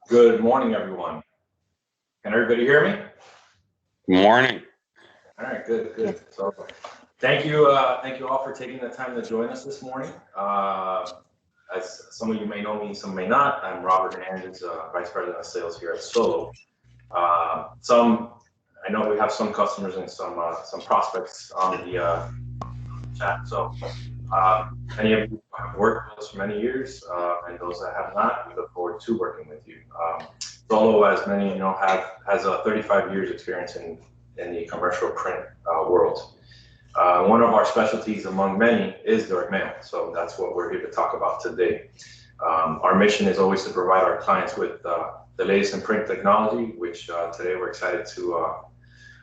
Good morning, everyone. Can everybody hear me? Good morning. All right, good. So, thank you all for taking the time to join us this morning. As some of you may know me, some may not. I'm Robert Hernandez, Vice President of Sales here at Solo. I know we have some customers and some prospects on the chat. So, many of you have worked with us for many years, and those that have not, we look forward to working with you. Solo, as many of you know, has 35 years experience in the commercial print world. One of our specialties among many is direct mail. So that's what we're here to talk about today. Our mission is always to provide our clients with the latest in print technology, which today we're excited to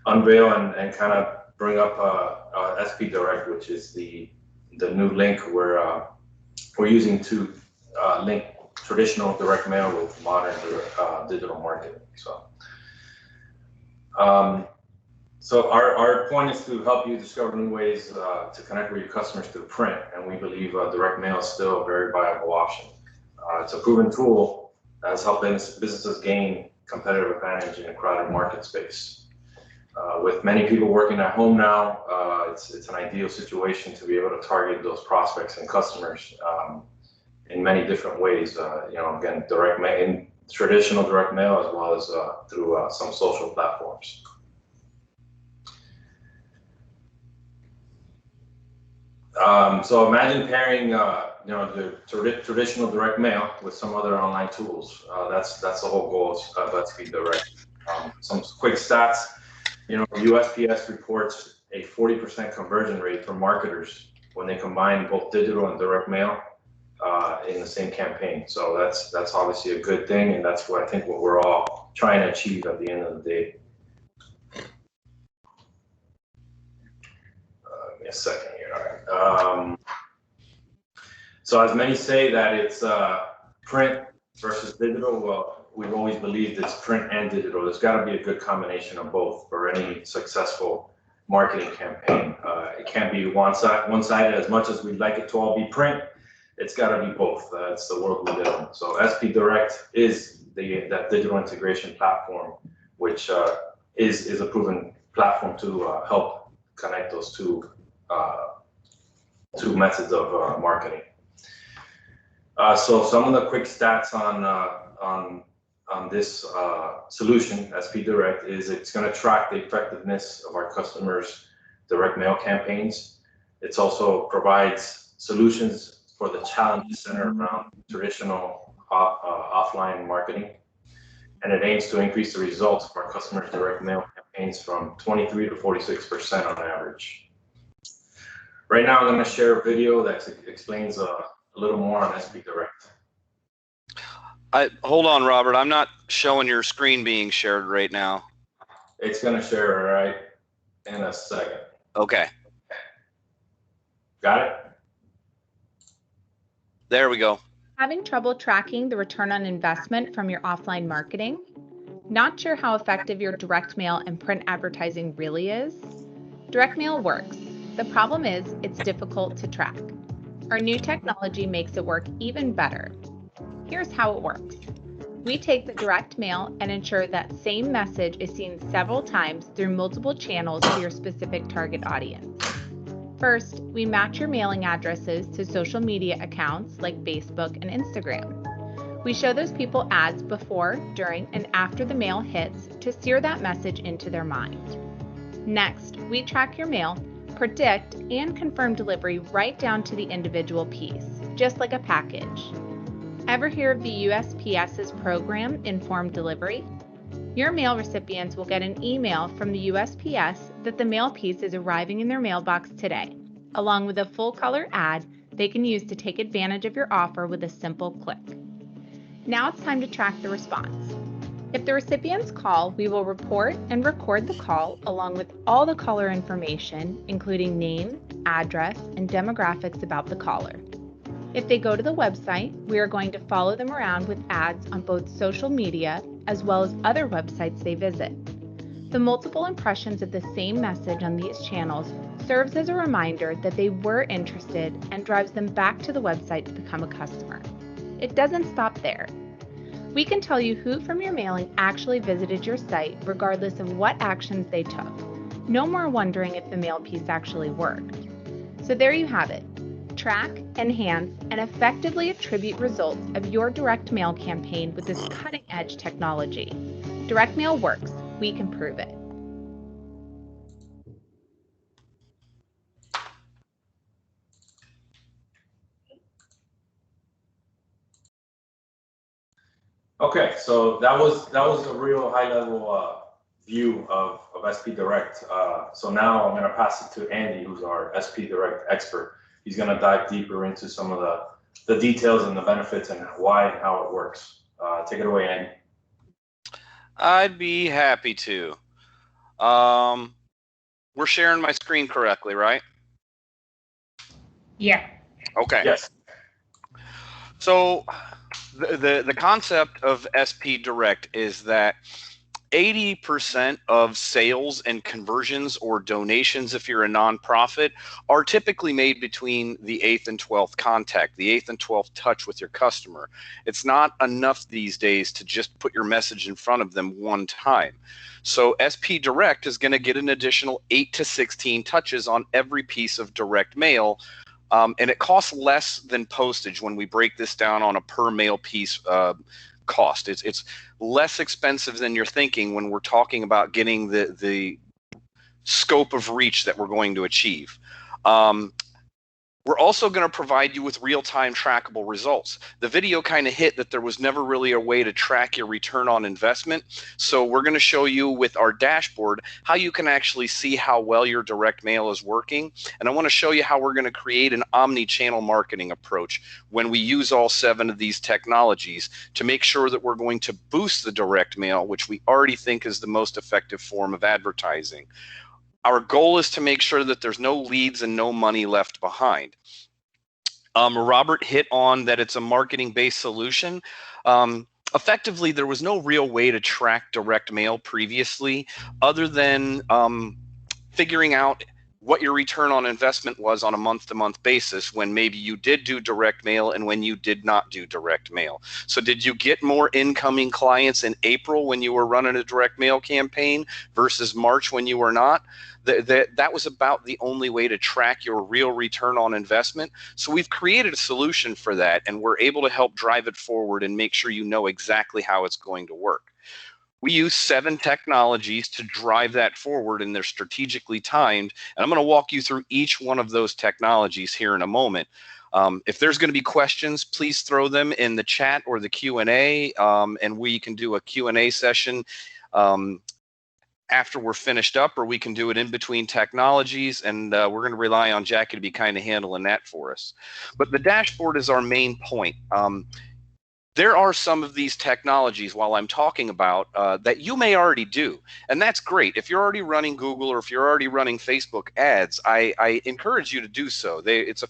unveil and kind of bring up SP Direct, which is the new link we're using to link traditional direct mail with modern digital marketing. So our point is to help you discover new ways to connect with your customers through print, and we believe direct mail is still a very viable option. It's a proven tool that has helped businesses gain competitive advantage in a crowded market space. With many people working at home now, it's an ideal situation to be able to target those prospects and customers in many different ways. Again, direct mail, in traditional direct mail, as well as through some social platforms. So imagine pairing, the traditional direct mail with some other online tools. That's the whole goal of SP Direct. Some quick stats. USPS reports a 40% conversion rate for marketers when they combine both digital and direct mail in the same campaign. So that's obviously a good thing, and that's what I think what we're all trying to achieve at the end of the day. Give me a second here. All right. So as many say that it's print versus digital, well, we've always believed it's print and digital. There's got to be a good combination of both for any successful marketing campaign. It can't be one-sided. As much as we'd like it to all be print, it's got to be both. It's the world we live in. So SP Direct is that digital integration platform, which is a proven platform to help connect those two methods of marketing. So some of the quick stats on this solution, SP Direct, is it's going to track the effectiveness of our customers' direct mail campaigns. It also provides solutions for the challenges centered around traditional offline marketing, and it aims to increase the results of our customers' direct mail campaigns from 23 to 46% on average. Right now, I'm going to share a video that explains a little more on SP Direct. Hold on, Robert. I'm not showing your screen being shared right now. It's going to share right in a second. Okay. Got it? There we go. Having trouble tracking the return on investment from your offline marketing? Not sure how effective your direct mail and print advertising really is? Direct mail works. The problem is it's difficult to track. Our new technology makes it work even better. Here's how it works. We take the direct mail and ensure that same message is seen several times through multiple channels to your specific target audience. First, we match your mailing addresses to social media accounts like Facebook and Instagram. We show those people ads before, during, and after the mail hits to steer that message into their mind. Next, we track your mail, predict, and confirm delivery right down to the individual piece, just like a package. Ever hear of the USPS's program, Informed Delivery? Your mail recipients will get an email from the USPS that the mail piece is arriving in their mailbox today, along with a full-color ad they can use to take advantage of your offer with a simple click. Now it's time to track the response. If the recipients call, we will report and record the call along with all the caller information, including name, address, and demographics about the caller. If they go to the website, we are going to follow them around with ads on both social media as well as other websites they visit. The multiple impressions of the same message on these channels serves as a reminder that they were interested and drives them back to the website to become a customer. It doesn't stop there. We can tell you who from your mailing actually visited your site, regardless of what actions they took. No more wondering if the mail piece actually worked. So there you have it. Track, enhance, and effectively attribute results of your direct mail campaign with this cutting-edge technology. Direct mail works. We can prove it. Okay, so that was a real high level view of SP Direct. So now I'm going to pass it to Andy, who's our SP Direct expert. He's going to dive deeper into some of the details and the benefits and why and how it works. Take it away, Andy. I'd be happy to. We're sharing my screen correctly, right? Yeah. Okay. Yes. So the concept of SP Direct is that 80% of sales and conversions or donations, if you're a nonprofit, are typically made between the 8th and 12th contact, the 8th and 12th touch with your customer. It's not enough these days to just put your message in front of them one time. So SP Direct is going to get an additional 8 to 16 touches on every piece of direct mail. And it costs less than postage when we break this down on a per mail piece cost. It's less expensive than you're thinking when we're talking about getting the scope of reach that we're going to achieve. We're also going to provide you with real-time trackable results. The video kind of hit that there was never really a way to track your return on investment. So we're going to show you with our dashboard how you can actually see how well your direct mail is working. And I want to show you how we're going to create an omni-channel marketing approach when we use all 7 of these technologies to make sure that we're going to boost the direct mail, which we already think is the most effective form of advertising. Our goal is to make sure that there's no leads and no money left behind. Robert hit on that it's a marketing-based solution. Effectively, there was no real way to track direct mail previously other than figuring out what your return on investment was on a month-to-month basis when maybe you did do direct mail and when you did not do direct mail. So did you get more incoming clients in April when you were running a direct mail campaign versus March when you were not? That was about the only way to track your real return on investment. So we've created a solution for that, and we're able to help drive it forward and make sure you know exactly how it's going to work. We use 7 technologies to drive that forward, and they're strategically timed. And I'm going to walk you through each one of those technologies here in a moment. If there's going to be questions, please throw them in the chat or the Q&A, and we can do a Q&A session after we're finished up, or we can do it in between technologies, and we're going to rely on Jackie to be kind of handling that for us. But the dashboard is our main point. There are some of these technologies while I'm talking about that you may already do, and that's great. If you're already running Google or if you're already running Facebook ads, I encourage you to do so. It's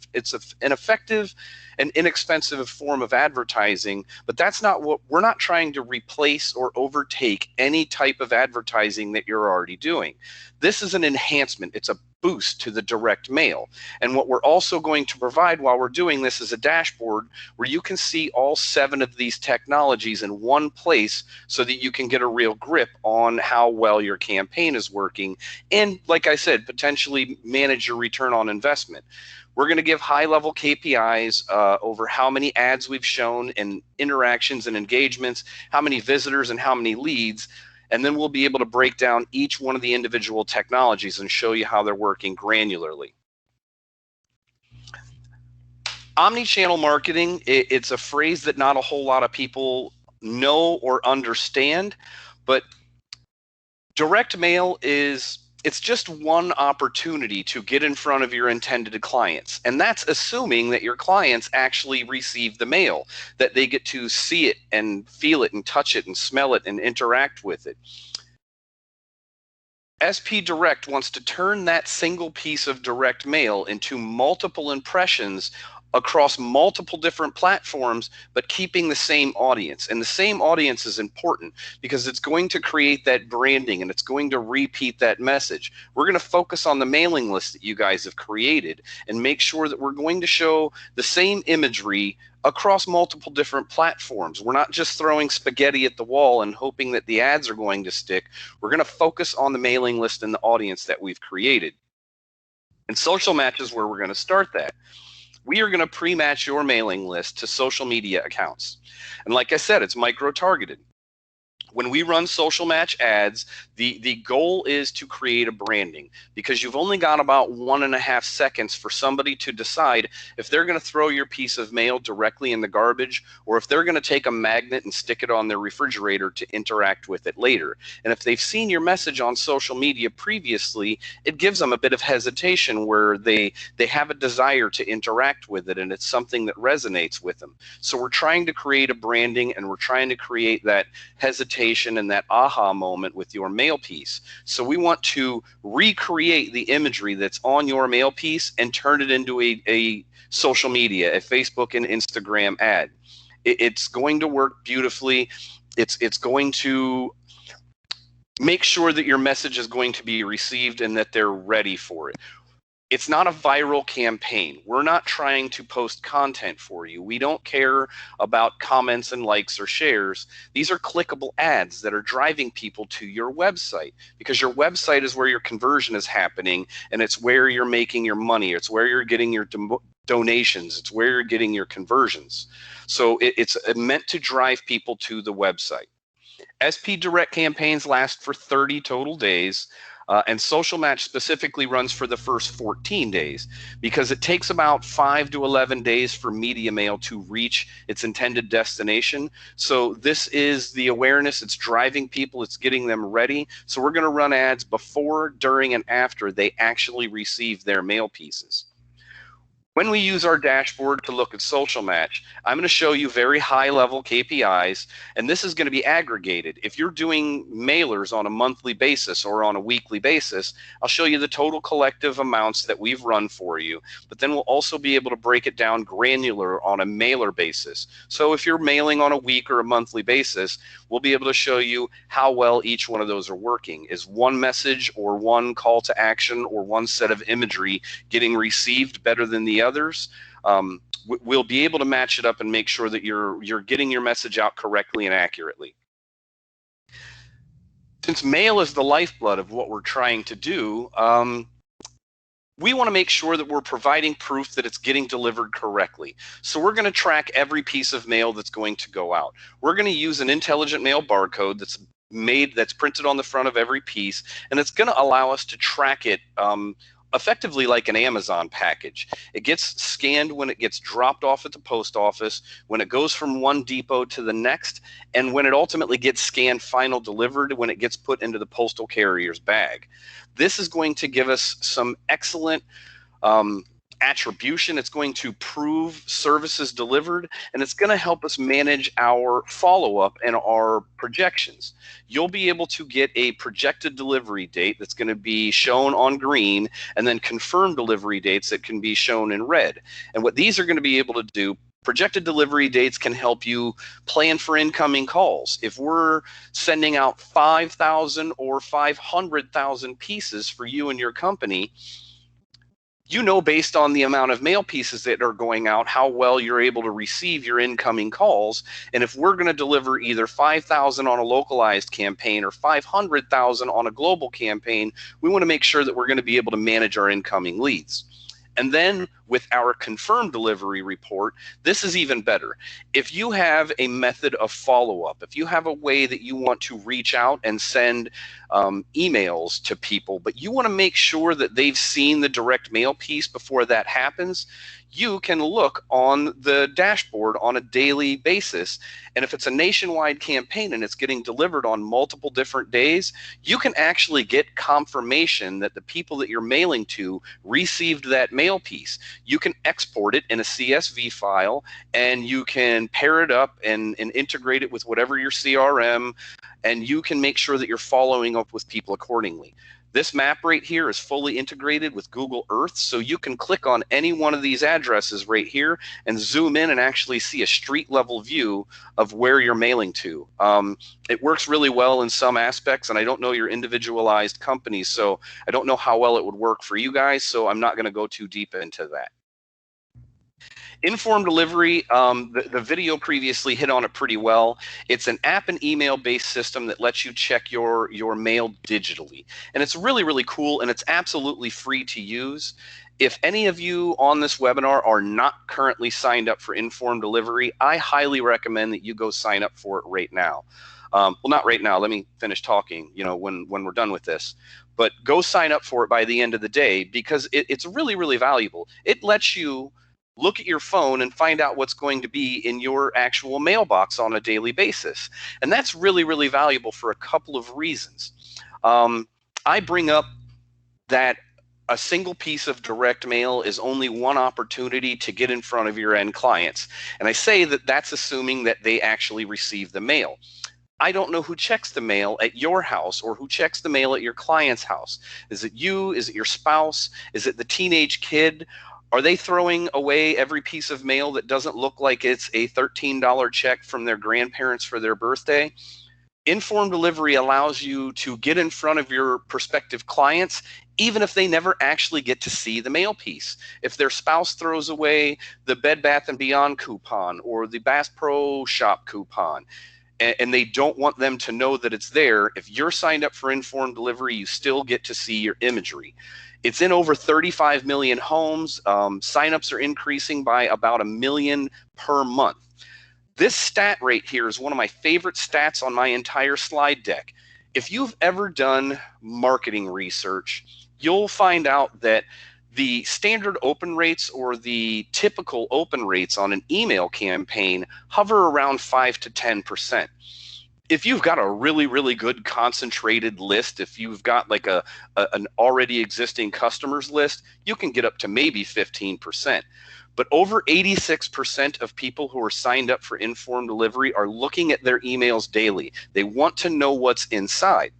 an effective and inexpensive form of advertising, but that's not what we're not trying to replace or overtake any type of advertising that you're already doing. This is an enhancement. It's a boost to the direct mail. And what we're also going to provide while we're doing this is a dashboard where you can see all 7 of these technologies in one place so that you can get a real grip on how well your campaign is working and, like I said, potentially manage your return on investment. We're going to give high-level KPIs over how many ads we've shown and interactions and engagements, how many visitors and how many leads. And then we'll be able to break down each one of the individual technologies and show you how they're working granularly. Omni-channel marketing, it's a phrase that not a whole lot of people know or understand, but direct mail it's just one opportunity to get in front of your intended clients. And that's assuming that your clients actually receive the mail, that they get to see it and feel it and touch it and smell it and interact with it. SP Direct wants to turn that single piece of direct mail into multiple impressions across multiple different platforms, but keeping the same audience. And the same audience is important because it's going to create that branding and it's going to repeat that message. We're going to focus on the mailing list that you guys have created and make sure that we're going to show the same imagery across multiple different platforms. We're not just throwing spaghetti at the wall and hoping that the ads are going to stick. We're going to focus on the mailing list and the audience that we've created. And Social Match is where we're going to start that. We are going to pre-match your mailing list to social media accounts. And like I said, it's micro-targeted. When we run Social Match ads, the goal is to create a branding, because you've only got about 1.5 seconds for somebody to decide if they're going to throw your piece of mail directly in the garbage or if they're going to take a magnet and stick it on their refrigerator to interact with it later. And if they've seen your message on social media previously, it gives them a bit of hesitation where they have a desire to interact with it and it's something that resonates with them. So we're trying to create a branding and we're trying to create that hesitation and that aha moment with your mail piece. So we want to recreate the imagery that's on your mail piece and turn it into a social media, a Facebook and Instagram ad. It's going to work beautifully. It's going to make sure that your message is going to be received and that they're ready for it. It's not a viral campaign. We're not trying to post content for you. We don't care about comments and likes or shares. These are clickable ads that are driving people to your website, because your website is where your conversion is happening and it's where you're making your money. It's where you're getting your donations. It's where you're getting your conversions. So it's meant to drive people to the website. SP Direct campaigns last for 30 total days. And Social Match specifically runs for the first 14 days because it takes about 5 to 11 days for media mail to reach its intended destination. So this is the awareness. It's driving people. It's getting them ready. So we're going to run ads before, during, and after they actually receive their mail pieces. When we use our dashboard to look at Social Match, I'm going to show you very high-level KPIs, and this is going to be aggregated. If you're doing mailers on a monthly basis or on a weekly basis, I'll show you the total collective amounts that we've run for you, but then we'll also be able to break it down granular on a mailer basis. So if you're mailing on a week or a monthly basis, we'll be able to show you how well each one of those are working. Is one message or one call to action or one set of imagery getting received better than the others? We'll be able to match it up and make sure that you're getting your message out correctly and accurately. Since mail is the lifeblood of what we're trying to do, we want to make sure that we're providing proof that it's getting delivered correctly. So we're going to track every piece of mail that's going to go out. We're going to use an intelligent mail barcode that's printed on the front of every piece, and it's going to allow us to track it effectively like an Amazon package. It gets scanned when it gets dropped off at the post office, when it goes from one depot to the next, and when it ultimately gets scanned final delivered when it gets put into the postal carrier's bag. This is going to give us some excellent attribution. It's going to prove services delivered, and it's going to help us manage our follow-up and our projections. You'll be able to get a projected delivery date that's going to be shown on green, and then confirmed delivery dates that can be shown in red. And what these are going to be able to do, projected delivery dates can help you plan for incoming calls. If we're sending out 5,000 or 500,000 pieces for you and your company, you know, based on the amount of mail pieces that are going out, how well you're able to receive your incoming calls. And if we're going to deliver either 5,000 on a localized campaign or 500,000 on a global campaign, we want to make sure that we're going to be able to manage our incoming leads. And then with our confirmed delivery report, this is even better. If you have a method of follow-up, if you have a way that you want to reach out and send emails to people, but you want to make sure that they've seen the direct mail piece before that happens, you can look on the dashboard on a daily basis. And if it's a nationwide campaign and it's getting delivered on multiple different days, you can actually get confirmation that the people that you're mailing to received that mail piece. You can export it in a CSV file, and you can pair it up and integrate it with whatever your CRM, and you can make sure that you're following up with people accordingly. This map right here is fully integrated with Google Earth, so you can click on any one of these addresses right here and zoom in and actually see a street level view of where you're mailing to. It works really well in some aspects, and I don't know your individualized companies, so I don't know how well it would work for you guys, so I'm not going to go too deep into that. Informed delivery, the video previously hit on it pretty well. It's an app and email based system that lets you check your mail digitally. And it's really, really cool, and it's absolutely free to use. If any of you on this webinar are not currently signed up for Informed Delivery, I highly recommend that you go sign up for it right now. Well, not right now. Let me finish talking, when we're done with this. But go sign up for it by the end of the day, because it's really, really valuable. It lets you look at your phone and find out what's going to be in your actual mailbox on a daily basis. And that's really, really valuable for a couple of reasons. I bring up that a single piece of direct mail is only one opportunity to get in front of your end clients. And I say that that's assuming that they actually receive the mail. I don't know who checks the mail at your house or who checks the mail at your client's house. Is it you? Is it your spouse? Is it the teenage kid? Are they throwing away every piece of mail that doesn't look like it's a $13 check from their grandparents for their birthday? Informed delivery allows you to get in front of your prospective clients, even if they never actually get to see the mail piece. If their spouse throws away the Bed Bath & Beyond coupon or the Bass Pro Shop coupon, and they don't want them to know that it's there, if you're signed up for Informed Delivery, you still get to see your imagery. It's in over 35 million homes. Signups are increasing by about 1 million per month. This stat right here is one of my favorite stats on my entire slide deck. If you've ever done marketing research, you'll find out that the standard open rates or the typical open rates on an email campaign hover around 5 to 10%. If you've got a really, really good concentrated list, if you've got like an already existing customers list, you can get up to maybe 15%. But over 86% of people who are signed up for Informed Delivery are looking at their emails daily. They want to know what's inside.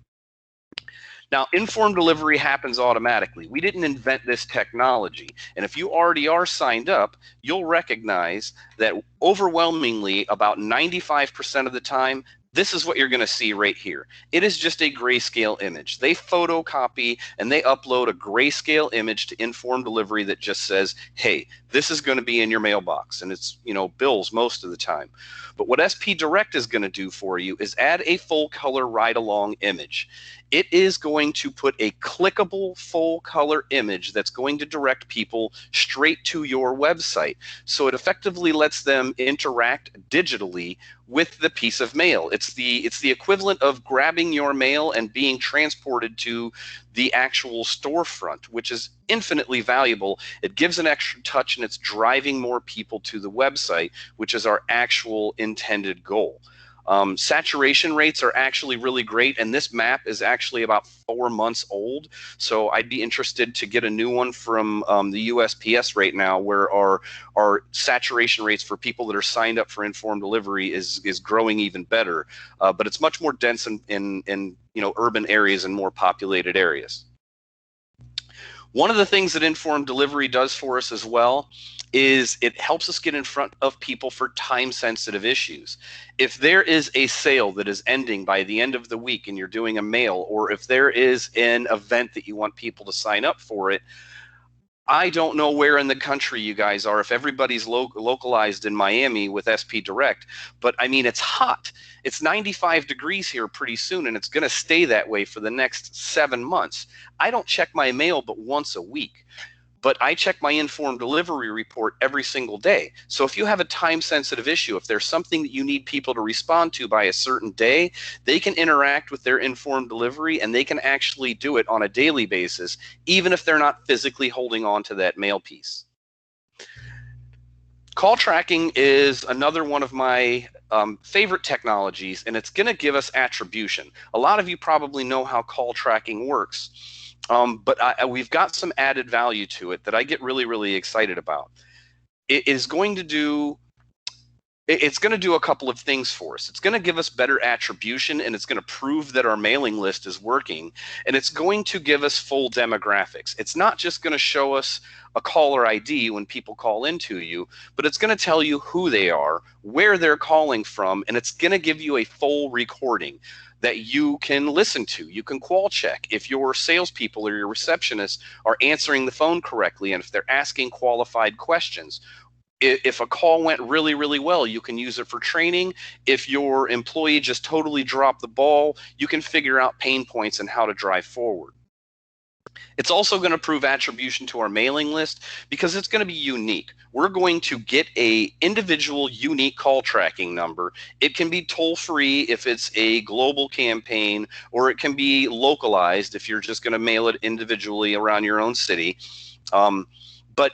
Now, Informed Delivery happens automatically. We didn't invent this technology. And if you already are signed up, you'll recognize that overwhelmingly, about 95% of the time, this is what you're going to see right here. It is just a grayscale image. They photocopy and they upload a grayscale image to Informed Delivery that just says, hey, this is going to be in your mailbox. And it's, bills most of the time. But what SP Direct is going to do for you is add a full color ride-along image. It is going to put a clickable full color image that's going to direct people straight to your website. So it effectively lets them interact digitally with the piece of mail. It's the equivalent of grabbing your mail and being transported to the actual storefront, which is infinitely valuable. It gives an extra touch, and it's driving more people to the website, which is our actual intended goal. Saturation rates are actually really great, and this map is actually about 4 months old. So I'd be interested to get a new one from the USPS right now, where our saturation rates for people that are signed up for Informed Delivery is growing even better. But it's much more dense in urban areas and more populated areas. One of the things that Informed Delivery does for us as well is it helps us get in front of people for time-sensitive issues. If there is a sale that is ending by the end of the week and you're doing a mail, or if there is an event that you want people to sign up for it, I don't know where in the country you guys are, if everybody's localized in Miami with SP Direct, but I mean, it's hot. It's 95 degrees here pretty soon, and it's going to stay that way for the next 7 months. I don't check my mail but once a week. But I check my Informed Delivery report every single day. So if you have a time-sensitive issue, if there's something that you need people to respond to by a certain day, they can interact with their Informed Delivery, and they can actually do it on a daily basis, even if they're not physically holding on to that mail piece. Call tracking is another one of my favorite technologies, and it's going to give us attribution. A lot of you probably know how call tracking works. But we've got some added value to it that I get really, really excited about. It is going to do It's going to do a couple of things for us. It's going to give us better attribution, and it's going to prove that our mailing list is working, and it's going to give us full demographics. It's not just going to show us a caller ID when people call into you, but it's going to tell you who they are, where they're calling from, and it's going to give you a full recording that you can listen to. You can call check if your salespeople or your receptionists are answering the phone correctly, and if they're asking qualified questions. If a call went really, really well, you can use it for training. If your employee just totally dropped the ball, you can figure out pain points and how to drive forward. It's also going to prove attribution to our mailing list because it's going to be unique. We're going to get a individual unique call tracking number. It can be toll free if it's a global campaign, or it can be localized if you're just going to mail it individually around your own city. But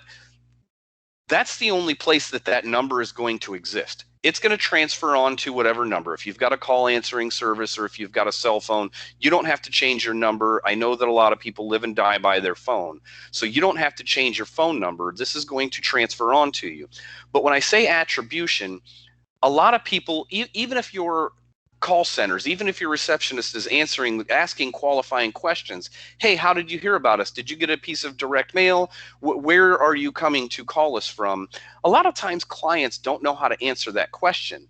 that's the only place that that number is going to exist. It's going to transfer on to whatever number. If you've got a call answering service or if you've got a cell phone, you don't have to change your number. I know that a lot of people live and die by their phone, so you don't have to change your phone number. This is going to transfer on to you. But when I say attribution, a lot of people, even if your call centers, even if your receptionist is asking qualifying questions, hey, how did you hear about us? Did you get a piece of direct mail? Where are you coming to call us from? A lot of times clients don't know how to answer that question.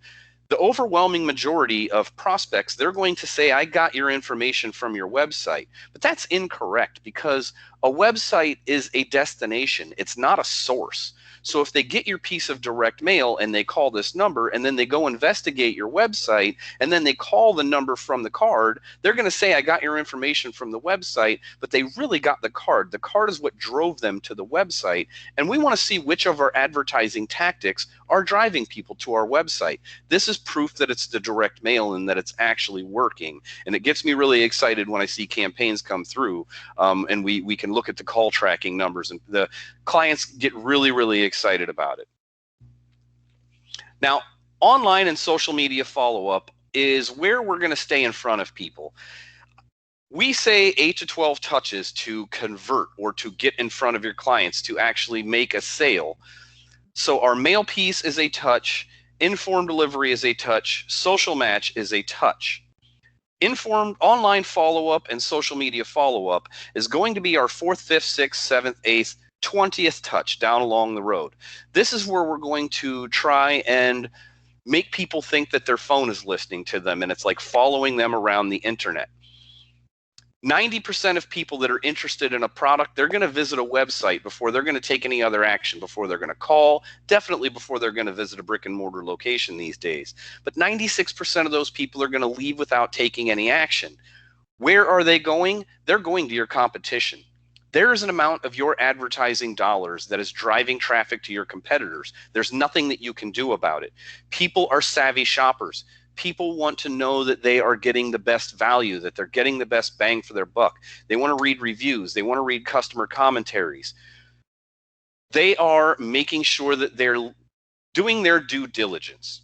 The overwhelming majority of prospects, they're going to say, I got your information from your website. But that's incorrect, because a website is a destination. It's not a source. So if they get your piece of direct mail and they call this number, and then they go investigate your website, and then they call the number from the card, they're going to say, I got your information from the website, but they really got the card. The card is what drove them to the website. And we want to see which of our advertising tactics are driving people to our website. This is proof that it's the direct mail and that it's actually working. And it gets me really excited when I see campaigns come through, and we can look at the call tracking numbers, and the clients get really, really excited about it. Now, online and social media follow-up is where we're going to stay in front of people. We say 8 to 12 touches to convert, or to get in front of your clients to actually make a sale. So our mail piece is a touch, informed delivery is a touch, social match is a touch. Informed online follow-up and social media follow-up is going to be our 4th, 5th, 6th, 7th, 8th, 20th touch down along the road. This is where we're going to try and make people think that their phone is listening to them, and it's like following them around the internet. 90% of people that are interested in a product, they're going to visit a website before they're going to take any other action, before they're going to call, definitely before they're going to visit a brick and mortar location these days. But 96% of those people are going to leave without taking any action. Where are they going? They're going to your competition. There is an amount of your advertising dollars that is driving traffic to your competitors. There's nothing that you can do about it. People are savvy shoppers. People want to know that they are getting the best value, that they're getting the best bang for their buck. They want to read reviews. They want to read customer commentaries. They are making sure that they're doing their due diligence.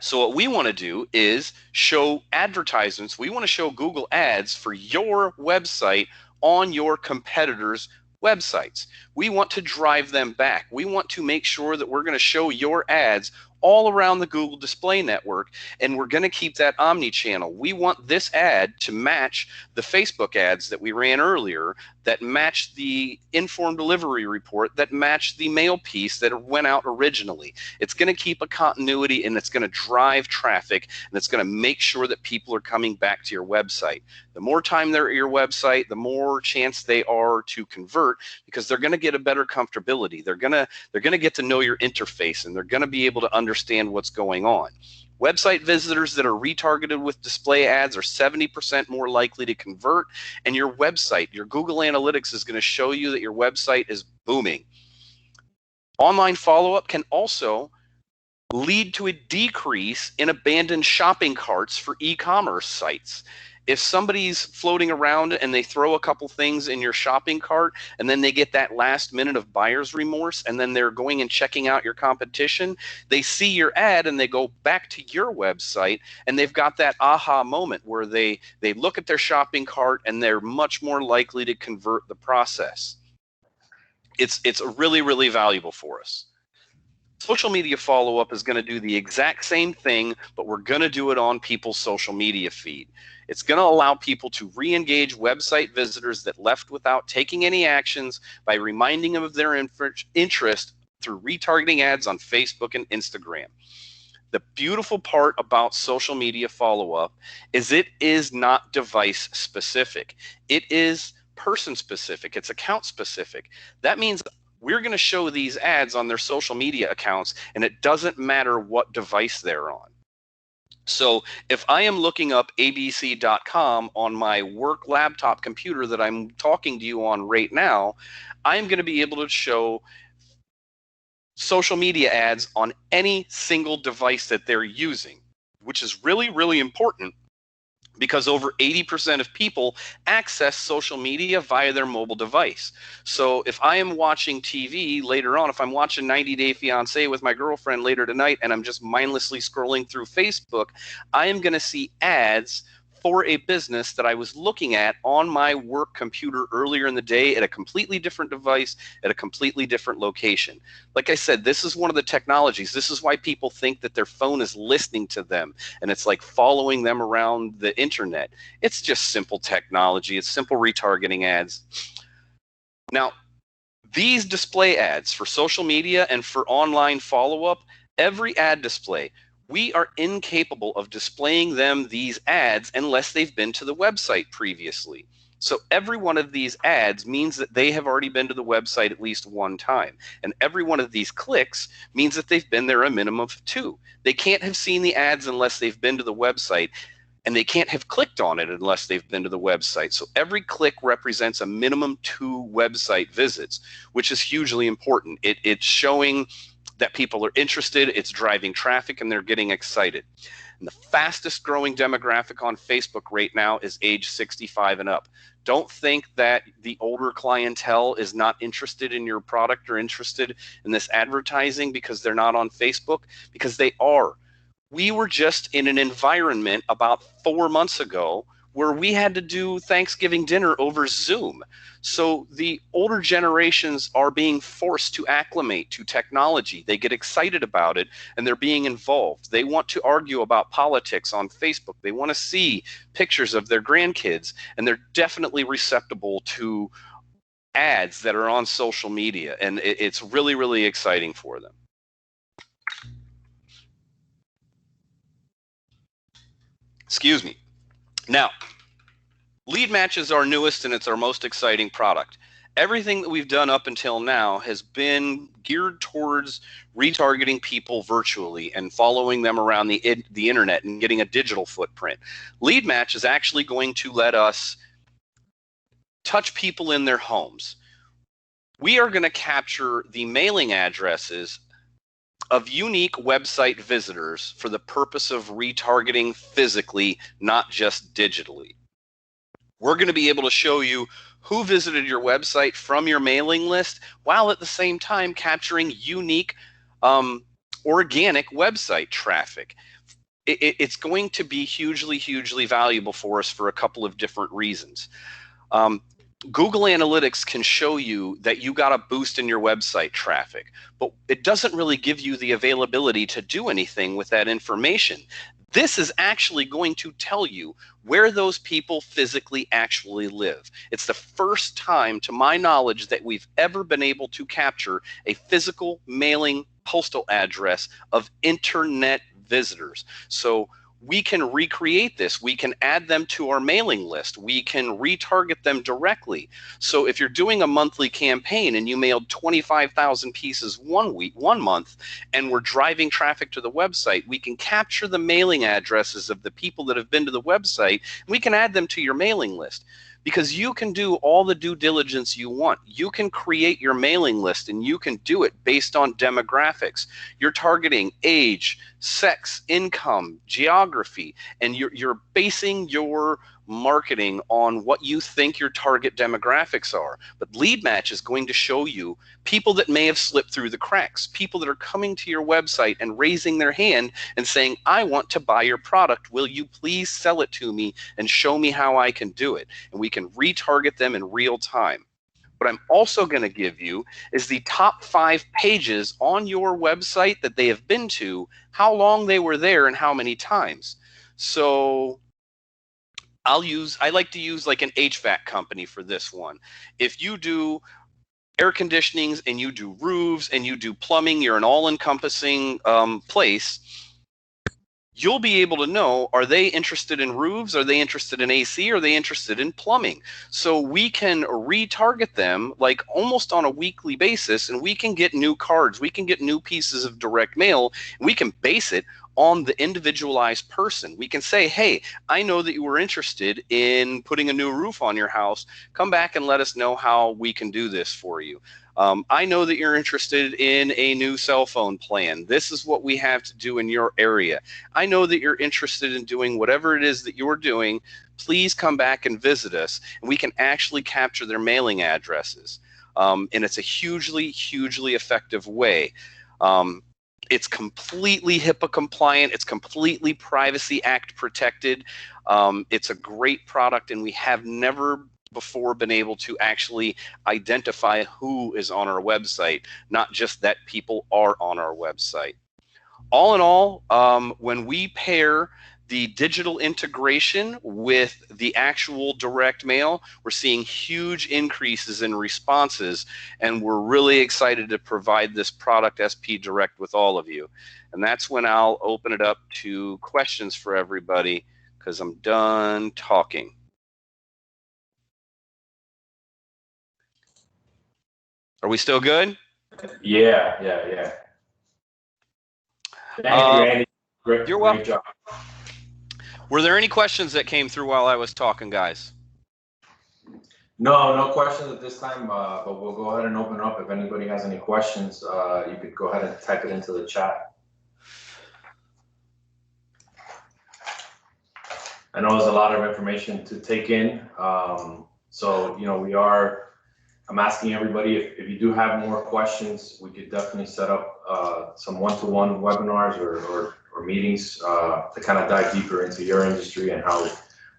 So what we want to do is show advertisements. We want to show Google ads for your website on your competitors' websites. We want to drive them back. We want to make sure that we're going to show your ads all around the Google Display Network, and we're going to keep that omni-channel. We want this ad to match the Facebook ads that we ran earlier, that match the informed delivery report, that match the mail piece that went out originally. It's going to keep a continuity, and it's going to drive traffic, and it's going to make sure that people are coming back to your website. The more time they're at your website, the more chance they are to convert, because they're going to get a better comfortability. They're going to get to know your interface, and they're going to be able to understand what's going on. Website visitors that are retargeted with display ads are 70% more likely to convert, and your website, your Google Analytics is going to show you that your website is booming. Online follow-up can also lead to a decrease in abandoned shopping carts for e-commerce sites. If somebody's floating around and they throw a couple things in your shopping cart, and then they get that last minute of buyer's remorse, and then they're going and checking out your competition, they see your ad and they go back to your website, and they've got that aha moment where they look at their shopping cart and they're much more likely to convert the process. It's really, really valuable for us. Social media follow-up is going to do the exact same thing, but we're going to do it on people's social media feed. It's going to allow people to re-engage website visitors that left without taking any actions by reminding them of their interest through retargeting ads on Facebook and Instagram. The beautiful part about social media follow-up is it is not device specific. It is person specific. It's account specific. That means we're going to show these ads on their social media accounts, and it doesn't matter what device they're on. So if I am looking up abc.com on my work laptop computer that I'm talking to you on right now, I'm going to be able to show social media ads on any single device that they're using, which is really, really important because over 80% of people access social media via their mobile device. So if I am watching TV later on, if I'm watching 90 Day Fiancé with my girlfriend later tonight and I'm just mindlessly scrolling through Facebook, I am going to see ads for a business that I was looking at on my work computer earlier in the day at a completely different device at a completely different location. Like I said, this is one of the technologies. This is why people think that their phone is listening to them and it's like following them around the internet. It's just simple technology. It's simple retargeting ads. Now, these display ads for social media and for online follow-up, every ad display, we are incapable of displaying them these ads unless they've been to the website previously. So every one of these ads means that they have already been to the website at least one time. And every one of these clicks means that they've been there a minimum of 2. They can't have seen the ads unless they've been to the website, and they can't have clicked on it unless they've been to the website. So every click represents a minimum 2 website visits, which is hugely important. It's showing that people are interested, it's driving traffic, and they're getting excited. And the fastest growing demographic on Facebook right now is age 65 and up. Don't think that the older clientele is not interested in your product or interested in this advertising because they're not on Facebook, because they are. We were just in an environment about 4 months ago where we had to do Thanksgiving dinner over Zoom. So the older generations are being forced to acclimate to technology. They get excited about it and they're being involved. They want to argue about politics on Facebook. They want to see pictures of their grandkids, and they're definitely receptible to ads that are on social media. And it's really, really exciting for them. Excuse me. Now, Lead Match is our newest and it's our most exciting product. Everything that we've done up until now has been geared towards retargeting people virtually and following them around the internet and getting a digital footprint. Lead Match is actually going to let us touch people in their homes. We are going to capture the mailing addresses of unique website visitors for the purpose of retargeting physically, not just digitally. We're going to be able to show you who visited your website from your mailing list while at the same time capturing unique organic website traffic. It's going to be hugely, hugely valuable for us for a couple of different reasons. Google Analytics can show you that you got a boost in your website traffic, but it doesn't really give you the availability to do anything with that information. This is actually going to tell you where those people physically actually live. It's the first time, to my knowledge, that we've ever been able to capture a physical mailing postal address of internet visitors. So we can recreate this. We can add them to our mailing list. We can retarget them directly. So if you're doing a monthly campaign and you mailed 25,000 pieces one month, and we're driving traffic to the website, we can capture the mailing addresses of the people that have been to the website, and we can add them to your mailing list. Because you can do all the due diligence you want. You can create your mailing list and you can do it based on demographics. You're targeting age, sex, income, geography, and you're basing your marketing on what you think your target demographics are. But Lead Match is going to show you people that may have slipped through the cracks, people that are coming to your website and raising their hand and saying, I want to buy your product. Will you please sell it to me and show me how I can do it? And we can retarget them in real time. What I'm also going to give you is the top 5 pages on your website that they have been to, how long they were there, and how many times. So I like to use like an HVAC company for this one. If you do air conditionings and you do roofs and you do plumbing, you're an all-encompassing place. You'll be able to know, are they interested in roofs? Are they interested in AC? Are they interested in plumbing? So we can retarget them like almost on a weekly basis, and we can get new cards. We can get new pieces of direct mail. And we can base it on the individualized person. We can say, hey, I know that you were interested in putting a new roof on your house. Come back and let us know how we can do this for you. I know that you're interested in a new cell phone plan. This is what we have to do in your area. I know that you're interested in doing whatever it is that you're doing. Please come back and visit us, and we can actually capture their mailing addresses. And it's a hugely, hugely effective way. It's completely HIPAA compliant. It's completely Privacy Act protected. It's a great product, and we have never before been able to actually identify who is on our website, not just that people are on our website. All in all, when we pair the digital integration with the actual direct mail, we're seeing huge increases in responses, and we're really excited to provide this product SP Direct with all of you. And that's when I'll open it up to questions for everybody, because I'm done talking. Are we still good? Yeah. Thank you, Andy. You're welcome. Great job. Were there any questions that came through while I was talking, guys? No questions at this time, but we'll go ahead and open up. If anybody has any questions, you could go ahead and type it into the chat. I know there's a lot of information to take in. So, I'm asking everybody, if you do have more questions, we could definitely set up some one-to-one webinars or meetings to kind of dive deeper into your industry and how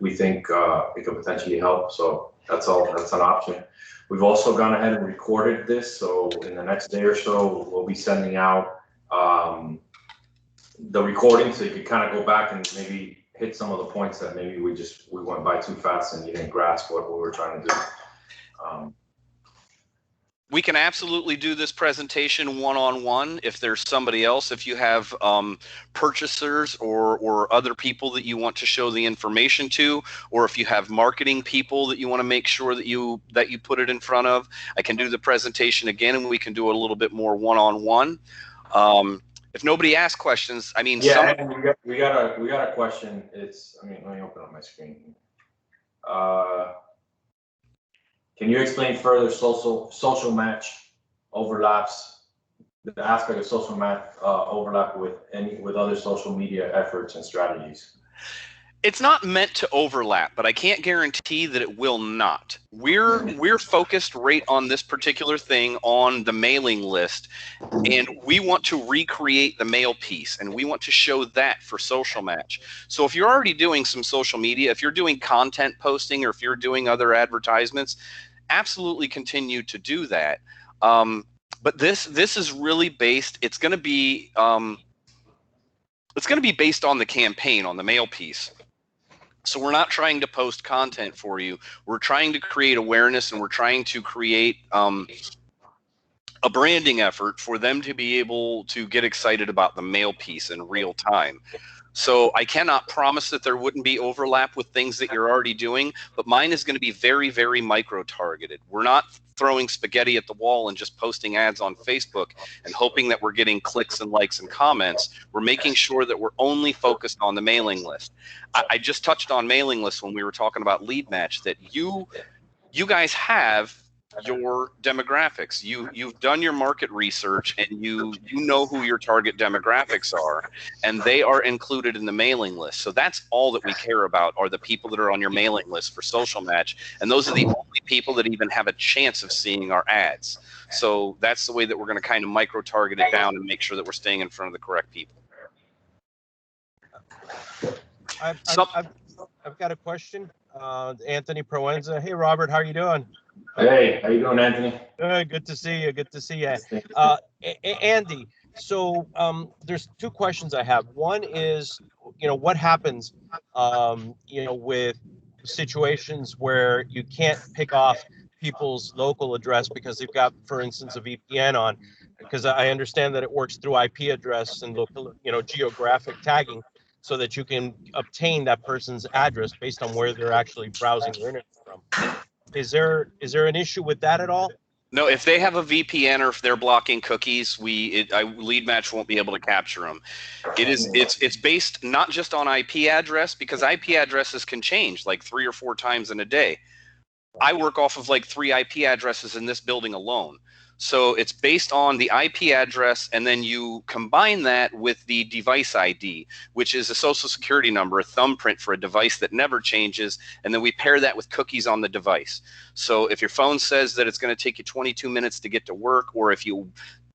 we think it could potentially help. So that's an option. We've also gone ahead and recorded this. So in the next day or so, we'll be sending out the recording, so you could kind of go back and maybe hit some of the points that maybe we went by too fast and you didn't grasp what we were trying to do. We can absolutely do this presentation one-on-one if there's somebody else. If you have purchasers or other people that you want to show the information to, or if you have marketing people that you want to make sure that you put it in front of, I can do the presentation again, and we can do it a little bit more one-on-one. If nobody asks questions, I mean, yeah, we got a question. Let me open up my screen. Can you explain further social match overlaps, the aspect of social match overlap with other social media efforts and strategies? It's not meant to overlap, but I can't guarantee that it will not. We're focused right on this particular thing on the mailing list, and we want to recreate the mail piece, and we want to show that for social match. So if you're already doing some social media, if you're doing content posting, or if you're doing other advertisements, absolutely continue to do that. But this is really based. It's going to be based on the campaign, on the mail piece. So we're not trying to post content for you. We're trying to create awareness, and we're trying to create a branding effort for them to be able to get excited about the mail piece in real time. So I cannot promise that there wouldn't be overlap with things that you're already doing, but mine is going to be very, very micro-targeted. We're not throwing spaghetti at the wall and just posting ads on Facebook and hoping that we're getting clicks and likes and comments. We're making sure that we're only focused on the mailing list. I just touched on mailing lists when we were talking about lead match, that you guys have your demographics. You've done your market research, and you know who your target demographics are, and they are included in the mailing list. So that's all that we care about, are the people that are on your mailing list for social match, and those are the only people that even have a chance of seeing our ads. So that's the way that we're going to kind of micro target it down and make sure that we're staying in front of the correct people. I've got a question. Anthony Proenza. Hey, Robert, how are you doing? Hey, how you doing, Anthony? Good to see you. Good to see you. Andy, so there's two questions I have. One is, what happens, with situations where you can't pick off people's local address because they've got, for instance, a VPN on, because I understand that it works through IP address and local, geographic tagging, so that you can obtain that person's address based on where they're actually browsing their internet from. Is there an issue with that at all? No, if they have a VPN or if they're blocking cookies, lead match won't be able to capture them. It's based not just on IP address, because IP addresses can change like 3 or 4 times in a day. I work off of like 3 IP addresses in this building alone. So it's based on the IP address, and then you combine that with the device ID, which is a social security number, a thumbprint for a device that never changes, and then we pair that with cookies on the device. So if your phone says that it's going to take you 22 minutes to get to work, or if you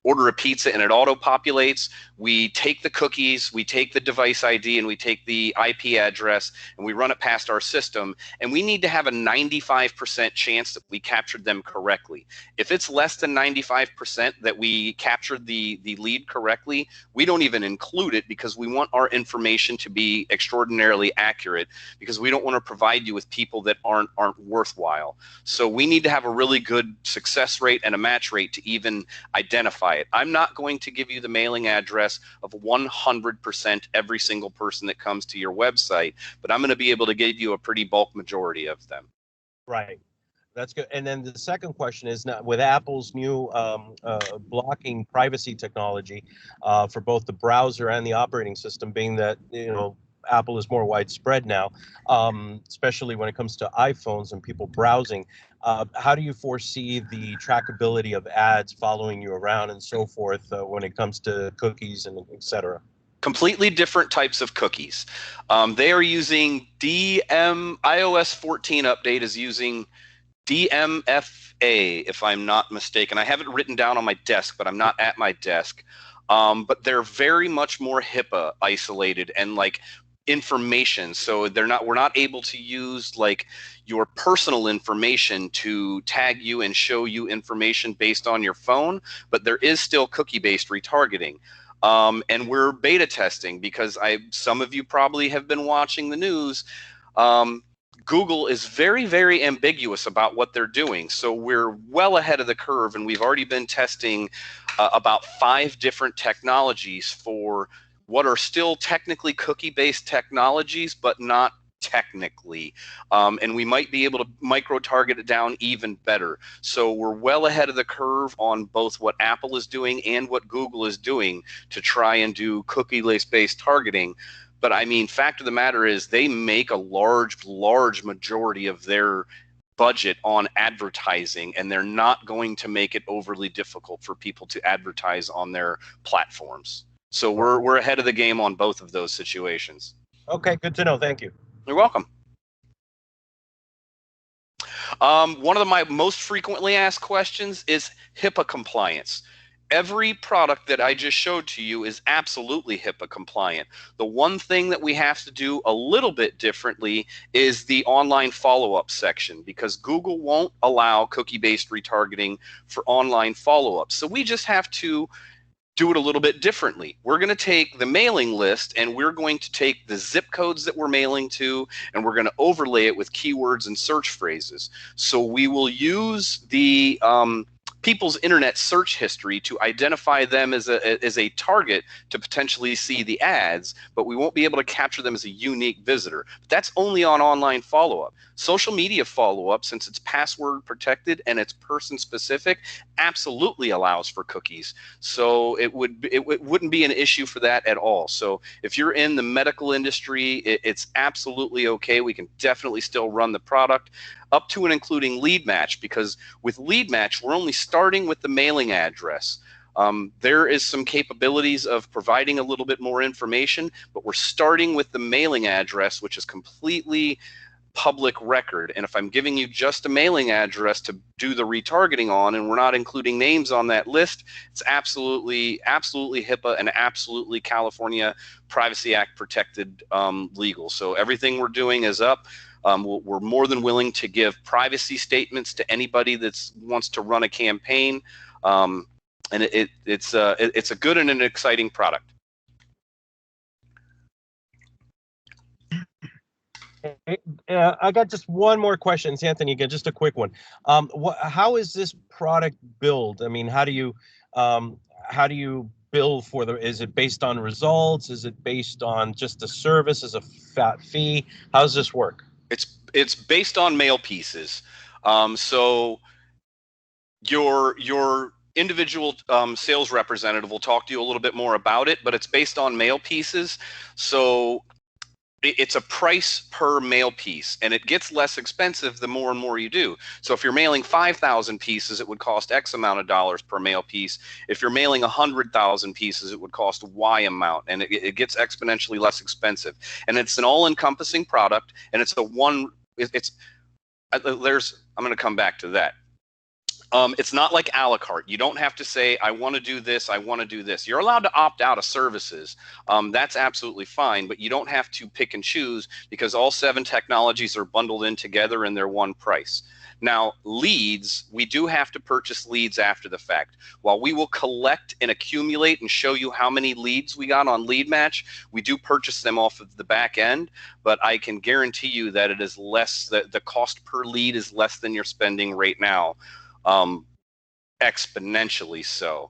order a pizza and it auto-populates, we take the cookies, we take the device ID, and we take the IP address, and we run it past our system, and we need to have a 95% chance that we captured them correctly. If it's less than 95% that we captured the lead correctly, we don't even include it, because we want our information to be extraordinarily accurate, because we don't want to provide you with people that aren't worthwhile. So we need to have a really good success rate and a match rate to even identify it. I'm not going to give you the mailing address of 100% every single person that comes to your website, but I'm going to be able to give you a pretty bulk majority of them. Right. That's good. And then the second question is, now with Apple's new blocking privacy technology for both the browser and the operating system, being that, Apple is more widespread now, especially when it comes to iPhones and people browsing. How do you foresee the trackability of ads following you around and so forth when it comes to cookies and et cetera? Completely different types of cookies. They are using iOS 14 update is using DMFA, if I'm not mistaken. I have it written down on my desk, but I'm not at my desk. But they're very much more HIPAA isolated and like information. So we're not able to use like your personal information to tag you and show you information based on your phone, but there is still cookie-based retargeting. And we're beta testing, because some of you probably have been watching the news. Google is very, very ambiguous about what they're doing. So we're well ahead of the curve, and we've already been testing about 5 different technologies for what are still technically cookie-based technologies, but not technically. And we might be able to micro-target it down even better. So we're well ahead of the curve on both what Apple is doing and what Google is doing to try and do cookie-based targeting. But I mean, fact of the matter is, they make a large majority of their budget on advertising, and they're not going to make it overly difficult for people to advertise on their platforms. So we're ahead of the game on both of those situations. Okay, good to know. Thank you. You're welcome. One of my most frequently asked questions is Hipaa compliance. Every product that I just showed to you is absolutely HIPAA compliant. The one thing that we have to do a little bit differently is the online follow-up section, because Google won't allow cookie-based retargeting for online follow-ups. So we just have to do it a little bit differently. We're going to take the mailing list, and we're going to take the zip codes that we're mailing to, and we're going to overlay it with keywords and search phrases. So we will use the people's internet search history to identify them as a target to potentially see the ads, but we won't be able to capture them as a unique visitor. But that's only on online follow-up. Social media follow-up, since it's password protected and it's person specific, absolutely allows for cookies. So it wouldn't be an issue for that at all. So if you're in the medical industry, it's absolutely okay. We can definitely still run the product up to and including lead match, because with lead match, we're only starting with the mailing address. There is some capabilities of providing a little bit more information, but we're starting with the mailing address, which is completely public record. And if I'm giving you just a mailing address to do the retargeting on, and we're not including names on that list, it's absolutely HIPAA and absolutely California Privacy Act protected legal. So everything we're doing is up. We're more than willing to give privacy statements to anybody that wants to run a campaign, and it's a good and an exciting product. I got just one more question, Anthony. Again, just a quick one. How is this product billed? I mean, how do you bill for the? Is it based on results? Is it based on just the service as a fat fee? How does this work? It's based on mail pieces. So your individual sales representative will talk to you a little bit more about it, but it's based on mail pieces. So it's a price per mail piece, and it gets less expensive the more and more you do. So if you're mailing 5,000 pieces, it would cost X amount of dollars per mail piece. If you're mailing 100,000 pieces, it would cost Y amount, and it gets exponentially less expensive. And it's an all-encompassing product, and I'm going to come back to that. It's not like a la carte. You don't have to say, I want to do this, I want to do this. You're allowed to opt out of services. That's absolutely fine, but you don't have to pick and choose because all 7 technologies are bundled in together and they're one price. Now, leads, we do have to purchase leads after the fact. While we will collect and accumulate and show you how many leads we got on Lead Match, we do purchase them off of the back end, but I can guarantee you that it is less, the cost per lead is less than you're spending right now. Exponentially so.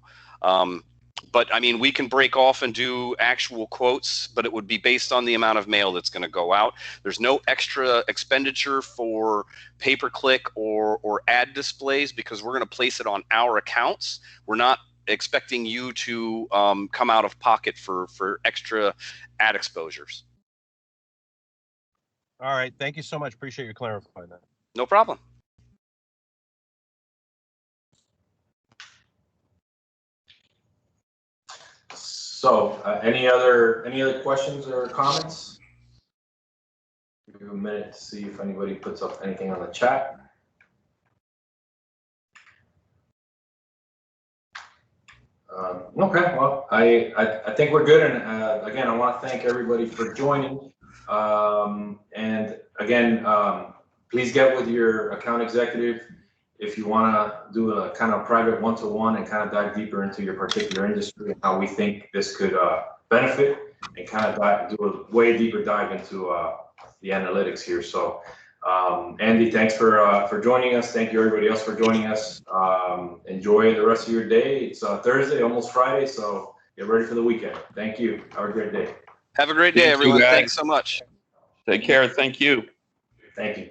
But I mean, we can break off and do actual quotes, but it would be based on the amount of mail that's going to go out. There's no extra expenditure for pay-per-click or ad displays because we're going to place it on our accounts. We're not expecting you to come out of pocket for extra ad exposures. All right. Thank you so much. Appreciate you clarifying that. No problem. So, any other questions or comments? Give you a minute to see if anybody puts up anything on the chat. Okay, well, I think we're good, and again, I want to thank everybody for joining. And again, please get with your account executive if you want to do a kind of private one-to-one and kind of dive deeper into your particular industry and how we think this could benefit, and kind of do a way deeper dive into the analytics here. So, Andy, thanks for joining us. Thank you everybody else for joining us. Enjoy the rest of your day. It's Thursday, almost Friday, so get ready for the weekend. Thank you. Have a great day. Have a great day, everyone. Thanks so much. Take care. Thank you. Thank you.